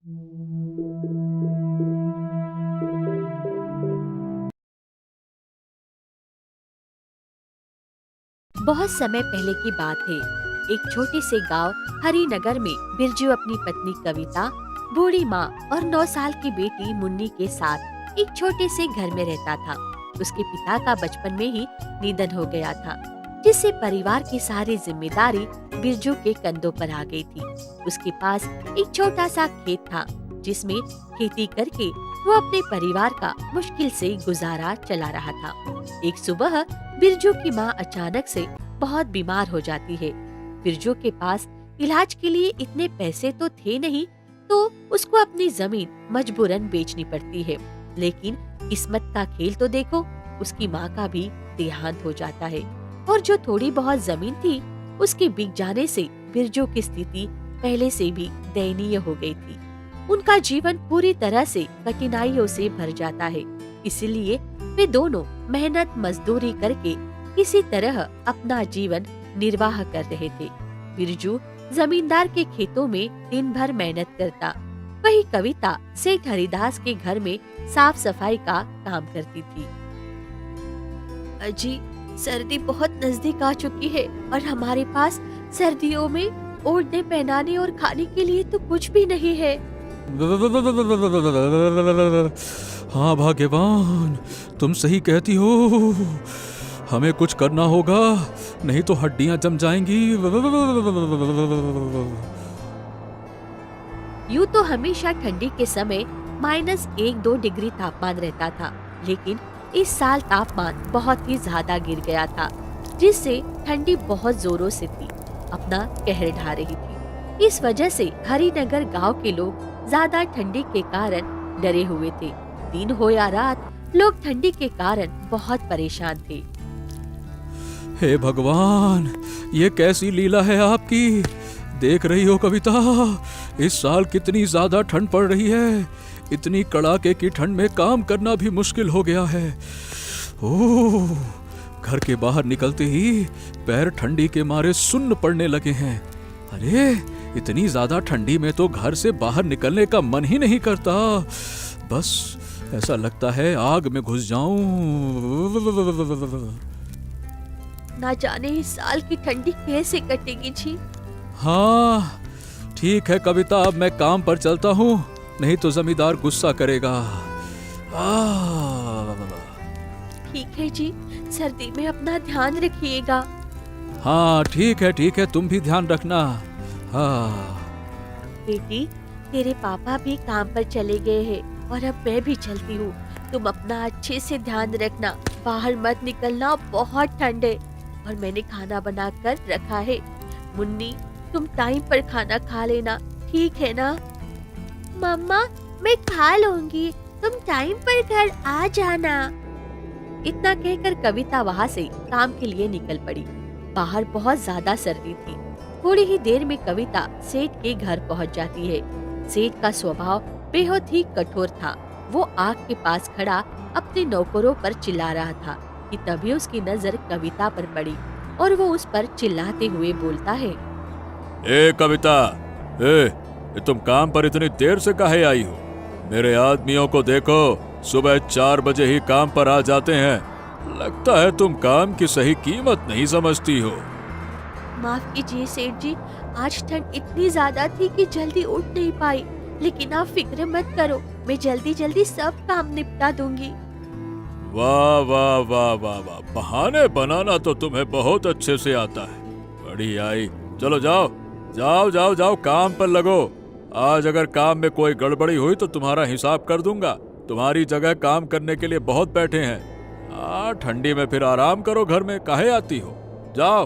बहुत समय पहले की बात है। एक छोटे से गांव हरिनगर में बिरजू अपनी पत्नी कविता, बूढ़ी माँ और 9 साल की बेटी मुन्नी के साथ एक छोटे से घर में रहता था। उसके पिता का बचपन में ही निधन हो गया था, जिससे परिवार की सारी जिम्मेदारी बिरजू के कंधों पर आ गई थी। उसके पास एक छोटा सा खेत था, जिसमें खेती करके वो अपने परिवार का मुश्किल से गुजारा चला रहा था। एक सुबह बिरजू की माँ अचानक से बहुत बीमार हो जाती है। बिरजू के पास इलाज के लिए इतने पैसे तो थे नहीं, तो उसको अपनी जमीन मजबूरन बेचनी पड़ती है। लेकिन किस्मत का खेल तो देखो, उसकी माँ का भी देहांत हो जाता है और जो थोड़ी बहुत जमीन थी उसके बिक जाने से बिरजू की स्थिति पहले से भी दयनीय हो गई थी। उनका जीवन पूरी तरह से कठिनाइयों से भर जाता है, इसलिए वे दोनों मेहनत मजदूरी करके किसी तरह अपना जीवन निर्वाह कर रहे थे। बिरजू जमींदार के खेतों में दिन भर मेहनत करता, वही कविता सेठ हरिदास के घर में साफ सफाई का काम करती थी। अजी, सर्दी बहुत नजदीक आ चुकी है और हमारे पास सर्दियों में ओढ़ने पहनाने और खाने के लिए तो कुछ भी नहीं है। हाँ भाग्यवान, तुम सही कहती हो। हमें कुछ करना होगा, नहीं तो हड्डियां जम जाएंगी। यूँ तो हमेशा ठंडी के समय -1-2 डिग्री तापमान रहता था, लेकिन इस साल तापमान बहुत ही ज्यादा गिर गया था, जिससे ठंडी बहुत जोरों से थी, अपना कहर ढा रही थी। इस वजह से हरिनगर गांव के लोग ज्यादा ठंडी के कारण डरे हुए थे। दिन हो या रात, लोग ठंडी के कारण बहुत परेशान थे। हे भगवान, ये कैसी लीला है आपकी। देख रही हो कविता, इस साल कितनी ज्यादा ठंड पड़ रही है। इतनी कड़ाके की ठंड में काम करना भी मुश्किल हो गया है। ओह, घर के बाहर निकलते ही पैर ठंडी के मारे सुन्न पड़ने लगे हैं। अरे, इतनी ज्यादा ठंडी में तो घर से बाहर निकलने का मन ही नहीं करता। बस ऐसा लगता है आग में घुस जाऊं। ना जाने इस साल की ठंडी कैसे कटेगी जी। हाँ ठीक है कविता, अब मैं काम पर चलता हूँ, नहीं तो जमींदार गुस्सा करेगा। ठीक है जी, सर्दी में अपना ध्यान रखिएगा। हाँ ठीक है, तुम भी ध्यान रखना। हाँ बेटी, तेरे पापा भी काम पर चले गए हैं और अब मैं भी चलती हूँ। तुम अपना अच्छे से ध्यान रखना, बाहर मत निकलना, बहुत ठंड है और मैंने खाना बना कर रखा है। मुन्नी, तुम टाइम पर खाना खा लेना, ठीक है ना? मम्मा, मैं खा लूंगी, तुम टाइम पर घर आ जाना। इतना कहकर कविता वहाँ से काम के लिए निकल पड़ी। बाहर बहुत ज्यादा सर्दी थी। थोड़ी ही देर में कविता सेठ के घर पहुँच जाती है। सेठ का स्वभाव बेहद ही कठोर था। वो आग के पास खड़ा अपने नौकरों पर चिल्ला रहा था कि तभी उसकी नजर कविता पर पड़ी और वो उस पर चिल्लाते हुए बोलता है, ए कविता, तुम काम पर इतनी देर से काहे आई हो? मेरे आदमियों को देखो, सुबह 4 बजे ही काम पर आ जाते हैं। लगता है तुम काम की सही कीमत नहीं समझती हो। माफ कीजिए सेठ जी, आज ठंड इतनी ज्यादा थी कि जल्दी उठ नहीं पाई, लेकिन आप फिक्र मत करो, मैं जल्दी जल्दी सब काम निपटा दूंगी। वाह वाह वाह वाह वाह, बहाने बनाना तो तुम्हें बहुत अच्छे से आता है। बड़ी आई, चलो जाओ जाओ जाओ जाओ, काम पर लगो। आज अगर काम में कोई गड़बड़ी हुई तो तुम्हारा हिसाब कर दूंगा। तुम्हारी जगह काम करने के लिए बहुत बैठे हैं। ठंडी में फिर आराम करो, घर में काहे आती हो? जाओ।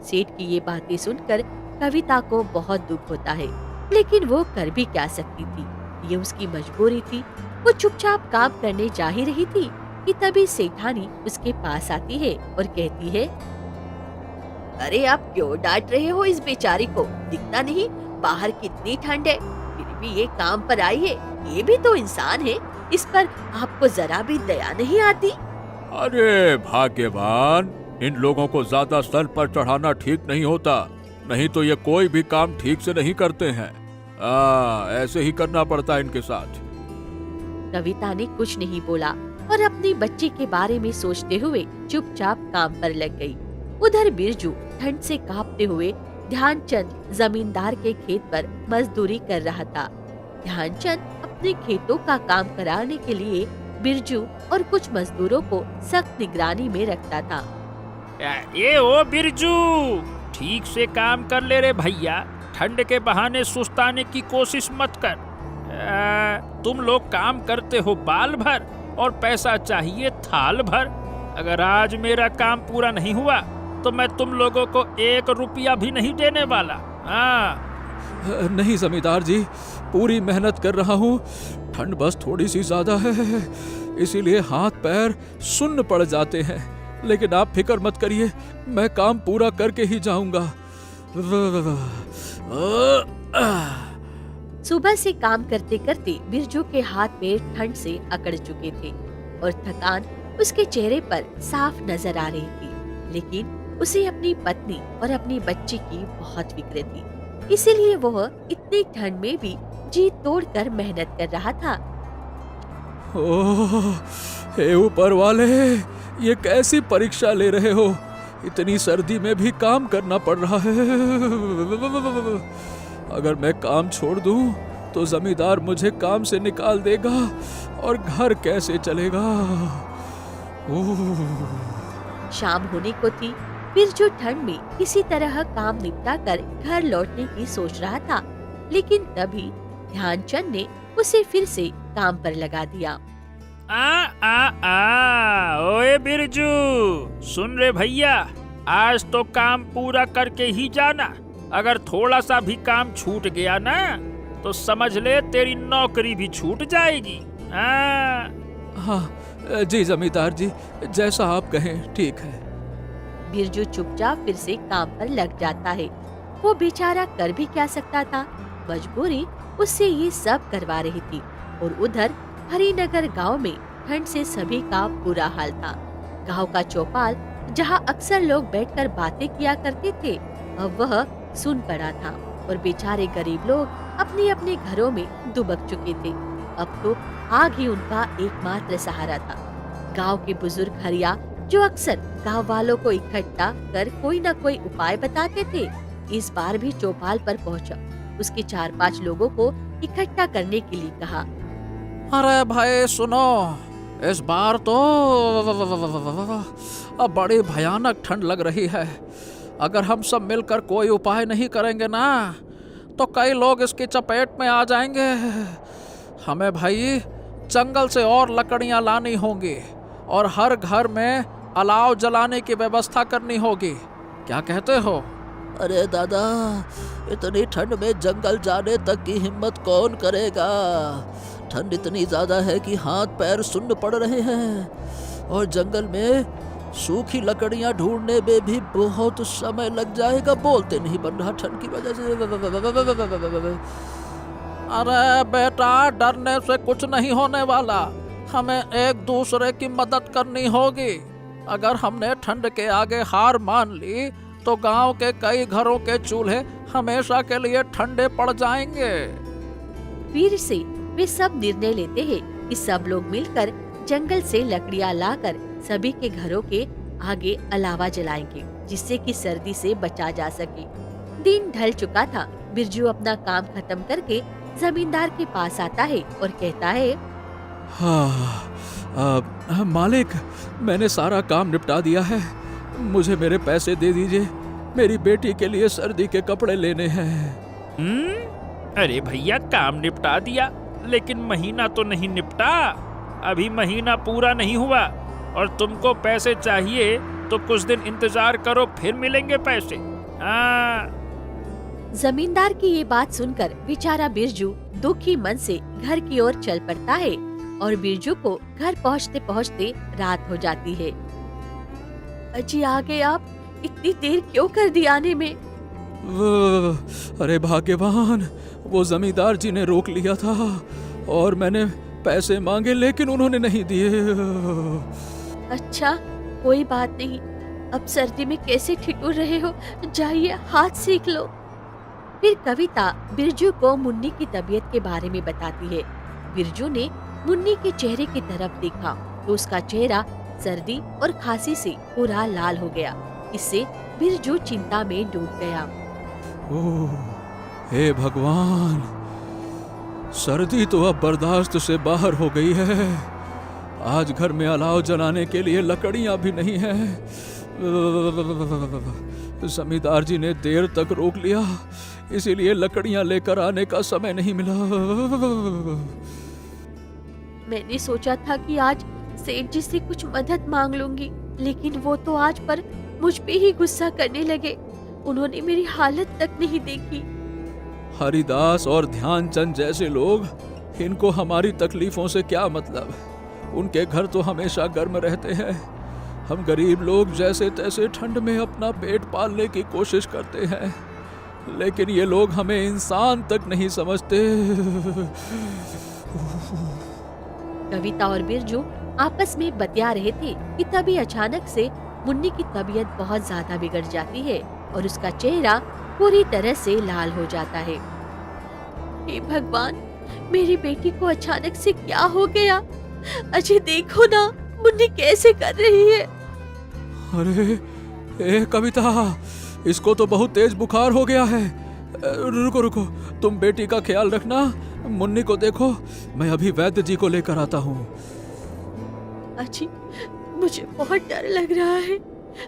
सेठ की ये बातें सुनकर कविता को बहुत दुख होता है, लेकिन वो कर भी क्या सकती थी, ये उसकी मजबूरी थी। वो चुपचाप काम करने जा ही रही थी कि तभी सेठानी उसके पास आती है और कहती है, अरे आप क्यों डांट रहे हो इस बेचारी को? दिखता नहीं बाहर कितनी ठंड है, फिर भी ये काम पर आई है। ये भी तो इंसान है, इस पर आपको जरा भी दया नहीं आती? अरे भाग्यवान, इन लोगों को ज्यादा सर पर चढ़ाना ठीक नहीं होता, नहीं तो ये कोई भी काम ठीक से नहीं करते हैं। ऐसे ही करना पड़ता है इनके साथ। कविता ने कुछ नहीं बोला और अपनी बच्ची के बारे में सोचते हुए चुपचाप काम पर लग गई। उधर बिरजू ठंड से कांपते हुए ध्यानचंद जमींदार के खेत पर मजदूरी कर रहा था। ध्यानचंद अपने खेतों का काम कराने के लिए बिरजू और कुछ मजदूरों को सख्त निगरानी में रखता था। ये ओ बिरजू, ठीक से काम कर ले रे भैया, ठंड के बहाने सुस्ताने की कोशिश मत कर। तुम लोग काम करते हो बाल भर और पैसा चाहिए थाल भर। अगर आज मेरा काम पूरा नहीं हुआ तो मैं तुम लोगों को 1 रुपया भी नहीं देने वाला। नहीं जमींदार जी, पूरी मेहनत कर रहा हूँ। ठंड बस थोड़ी सी ज्यादा है, इसीलिए हाथ पैर सुन्न पड़ जाते हैं। लेकिन आप फिक्र मत करिए, मैं काम पूरा करके ही जाऊंगा। सुबह से काम करते करते बिरजू के हाथ पैर ठंड से अकड़ चुके थे और थकान उसके चेहरे पर साफ नजर आ रही थी। लेकिन उसे अपनी पत्नी और अपनी बच्ची की बहुत फिक्र थी, इसीलिए वह इतनी ठंड में भी जी तोड़कर मेहनत कर रहा था। ओह, हे ऊपर वाले, ये कैसी परीक्षा ले रहे हो? इतनी सर्दी में भी काम करना पड़ रहा है। अगर मैं काम छोड़ दूं तो जमींदार मुझे काम से निकाल देगा और घर कैसे चलेगा? शाम होने को थी। बिरजू ठंड में किसी तरह काम निपटा कर घर लौटने की सोच रहा था, लेकिन तभी ध्यानचंद ने उसे फिर से काम पर लगा दिया। ओए बिरजू, सुन रे भैया, आज तो काम पूरा करके ही जाना। अगर थोड़ा सा भी काम छूट गया ना तो समझ ले तेरी नौकरी भी छूट जाएगी। हाँ जी जमींदार जी, जैसा आप कहें ठीक है। बिरजू चुपचाप फिर से काम पर लग जाता है। वो बेचारा कर भी क्या सकता था, मजबूरी उससे ये सब करवा रही थी। और उधर हरिनगर गांव में ठंड से सभी का बुरा हाल था। गांव का चौपाल, जहां अक्सर लोग बैठकर बातें किया करते थे, अब वह सुन पड़ा था और बेचारे गरीब लोग अपने अपने घरों में दुबक चुके थे। अब तो आग ही उनका एकमात्र सहारा था। गांव के बुजुर्ग हरिया, जो अक्सर गांव वालों को इकट्ठा कर कोई न कोई उपाय बताते थे, इस बार भी चौपाल पर पहुंचा। उसके 4-5 लोगों को इकट्ठा करने के लिए कहा। अरे भाई सुनो, इस बार तो अब बड़ी भयानक ठंड लग रही है। अगर हम सब मिलकर कोई उपाय नहीं करेंगे ना तो कई लोग इसकी चपेट में आ जाएंगे। हमें भाई जंगल से और लकड़ियां लानी होंगी और हर घर में अलाव जलाने की व्यवस्था करनी होगी। क्या कहते हो? अरे दादा, इतनी ठंड में जंगल जाने तक की हिम्मत कौन करेगा? ठंड इतनी ज्यादा है कि हाथ पैर सुन्न पड़ रहे हैं और जंगल में सूखी लकड़ियां ढूंढने में भी बहुत समय लग जाएगा। बोलते नहीं बन रहा ठंड की वजह से। अरे बेटा, डरने से कुछ नहीं होने वाला। हमें एक दूसरे की मदद करनी होगी। अगर हमने ठंड के आगे हार मान ली तो गांव के कई घरों के चूल्हे हमेशा के लिए ठंडे पड़ जाएंगे। फिर से वे सब निर्णय लेते हैं कि सब लोग मिलकर जंगल से लकड़ियां लाकर सभी के घरों के आगे अलावा जलाएंगे, जिससे कि सर्दी से बचा जा सके। दिन ढल चुका था। बिरजू अपना काम खत्म करके जमींदार के पास आता है और कहता है, हाँ मालिक, मैंने सारा काम निपटा दिया है। मुझे मेरे पैसे दे दीजिए, मेरी बेटी के लिए सर्दी के कपड़े लेने हैं। अरे भैया, काम निपटा दिया, लेकिन महीना तो नहीं निपटा। अभी महीना पूरा नहीं हुआ और तुमको पैसे चाहिए तो कुछ दिन इंतजार करो, फिर मिलेंगे पैसे। जमींदार की ये बात सुनकर बेचारा बिरजू दुखी मन से घर की ओर चल पड़ता है और बिरजू को घर पहुँचते पहुँचते रात हो जाती है। अजी आ गए आप, इतनी देर क्यों कर दी आने में? अरे भाग्यवान, वो जमींदार जी ने रोक लिया था और मैंने पैसे मांगे लेकिन उन्होंने नहीं दिए। अच्छा, कोई बात नहीं। अब सर्दी में कैसे ठिठुर रहे हो, जाइए हाथ सीख लो। फिर कविता बिरजू को मुन्नी की तबीयत के बारे में बताती है। बिरजू ने मुन्नी के चेहरे की तरफ देखा तो उसका चेहरा सर्दी और खांसी से पूरा लाल हो गया। इससे बिरजू चिंता में डूब गया। ओह, हे भगवान, सर्दी तो अब बर्दाश्त से बाहर हो गई है। आज घर में अलाव जलाने के लिए लकड़ियां भी नहीं हैं। जमींदार जी ने देर तक रोक लिया, इसीलिए लकड़ियां लेकर आने का समय नहीं मिला। मैंने सोचा था कि आज सेठ जी से कुछ मदद मांग लूंगी, लेकिन वो तो आज पर मुझ पे ही गुस्सा करने लगे। उन्होंने मेरी हालत तक नहीं देखी। हरिदास और ध्यानचंद जैसे लोग, इनको हमारी तकलीफों से क्या मतलब। उनके घर तो हमेशा गर्म रहते हैं। हम गरीब लोग जैसे तैसे ठंड में अपना पेट पालने की कोशिश करते हैं, लेकिन ये लोग हमें इंसान तक नहीं समझते। कविता और बिरजू आपस में बतिया रहे थे कि तभी अचानक से मुन्नी की तबीयत बहुत ज्यादा बिगड़ जाती है और उसका चेहरा पूरी तरह से लाल हो जाता है। हे भगवान, मेरी बेटी को अचानक से क्या हो गया? अजय देखो ना, मुन्नी कैसे कर रही है। अरे ए कविता, इसको तो बहुत तेज बुखार हो गया है। रुको रुको, तुम बेटी का ख्याल रखना। मुन्नी को देखो, मैं अभी वैद्य जी को लेकर आता हूँ। अजी, मुझे बहुत डर लग रहा है।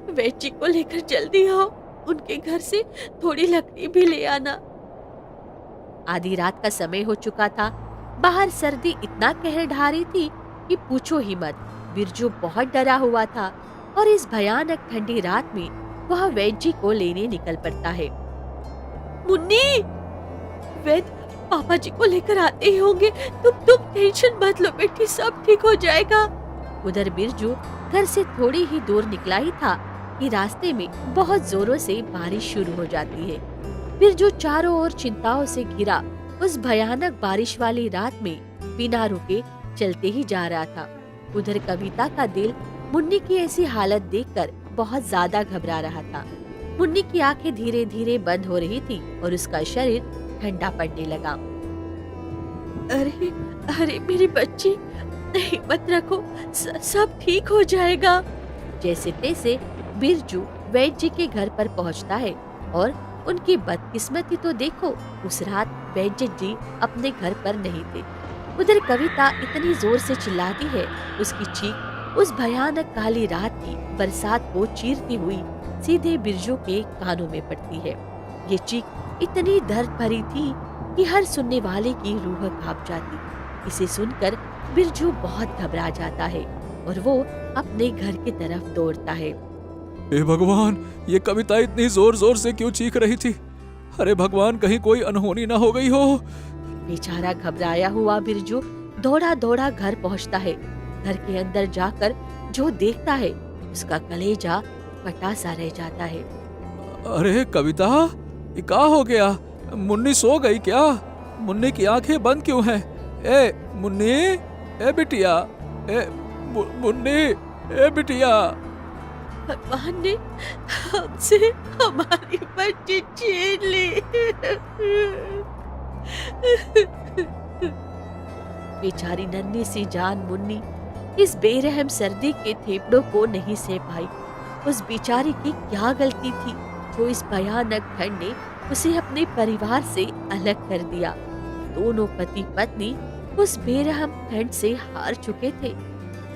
वैद्य जी को लेकर जल्दी आओ। उनके घर से थोड़ी लकड़ी भी ले आना। आधी रात का समय हो चुका था। बाहर सर्दी इतना कहर ढा रही थी कि पूछो ही मत। बिरजू बहुत डरा हुआ था और इस भयानक ठंडी रात में वह वैद्य जी को लेने निकल पड़ता है। मुन्नी, वैद्य पापा जी को लेकर आते ही होंगे। तुम टेंशन मत लो बेटी, सब ठीक हो जाएगा। उधर बिरजू घर से थोड़ी ही दूर निकला ही था कि रास्ते में बहुत जोरों से बारिश शुरू हो जाती है। बिरजू चारों ओर चिंताओं से घिरा उस भयानक बारिश वाली रात में बिना रुके चलते ही जा रहा था। उधर कविता का दिल मुन्नी की ऐसी हालत देखकर बहुत ज्यादा घबरा रहा था। मुन्नी की आंखें धीरे धीरे बंद हो रही थी और उसका शरीर ठंडा पड़ने लगा। अरे अरे मेरी बच्ची, हिम्मत रखो, सब ठीक हो जाएगा। जैसे तैसे बिरजू वैद्य जी के घर पर पहुंचता है और उनकी बदकिस्मती तो देखो, उस रात वैद्य जी अपने घर पर नहीं थे। उधर कविता इतनी जोर से चिल्लाती है, उसकी चीख उस भयानक काली रात की बरसात को चीरती हुई सीधे बिरजू के कानों में पड़ती है। ये चीख इतनी दर्द भरी थी कि हर सुनने वाले की रूह कांप जाती। इसे सुनकर बिरजू बहुत घबरा जाता है और वो अपने घर की तरफ दौड़ता है। हे भगवान, ये कविता इतनी जोर जोर से क्यों चीख रही थी? अरे भगवान, कहीं कोई अनहोनी ना हो गई हो। बेचारा घबराया हुआ बिरजू दौड़ा दौड़ा घर पहुंचता है। घर के अंदर जाकर जो देखता है, उसका कलेजा फटा सा रह जाता है। अरे कविता, ये क्या हो गया? मुन्नी सो गई क्या? मुन्नी की आंखें बंद क्यों हैं? ए मुन्नी, ए बिटिया, मुन्नी, ए बिटिया। भगवान ने हमसे हमारी बच्ची छीन ली। बेचारी नन्ही सी जान मुन्नी इस बेरहम सर्दी के थेपड़ों को नहीं सह पाई। उस बेचारी की क्या गलती थी जो इस भयानक ठंड ने उसे अपने परिवार से अलग कर दिया। दोनों पति पत्नी उस बेरहम ठंड से हार चुके थे।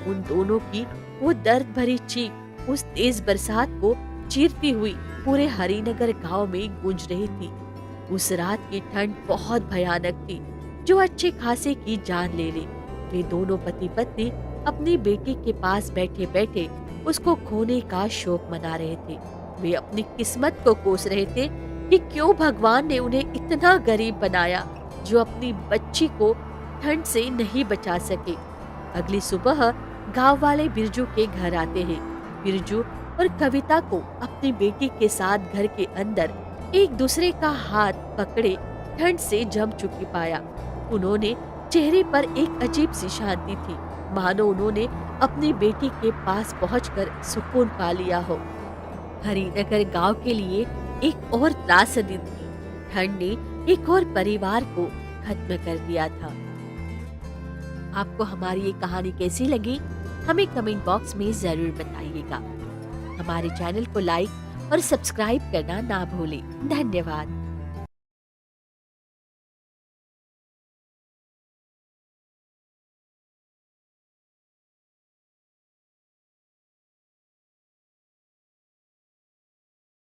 उन दोनों की वो दर्द भरी चीख उस तेज बरसात को चीरती हुई पूरे हरिनगर गांव में गूंज रही थी। उस रात की ठंड बहुत भयानक थी जो अच्छे खासे की जान ले ली। वे दोनों पति पत्नी अपनी बेटी के पास बैठे बैठे उसको खोने का शोक मना रहे थे। वे अपनी किस्मत को कोस रहे थे कि क्यों भगवान ने उन्हें इतना गरीब बनाया जो अपनी बच्ची को ठंड से नहीं बचा सके। अगली सुबह गांव वाले बिरजू के घर आते हैं। बिरजू और कविता को अपनी बेटी के साथ घर के अंदर एक दूसरे का हाथ पकड़े ठंड से जम चुकी पाया। उन्होंने चेहरे पर एक अजीब सी शांति थी, मानो उन्होंने अपनी बेटी के पास पहुंचकर सुकून पा लिया हो। हरिनगर गांव के लिए एक और त्रासदी थी। ठंड ने एक और परिवार को खत्म कर दिया था। आपको हमारी ये कहानी कैसी लगी हमें कमेंट बॉक्स में जरूर बताइएगा। हमारे चैनल को लाइक और सब्सक्राइब करना ना भूलें। धन्यवाद।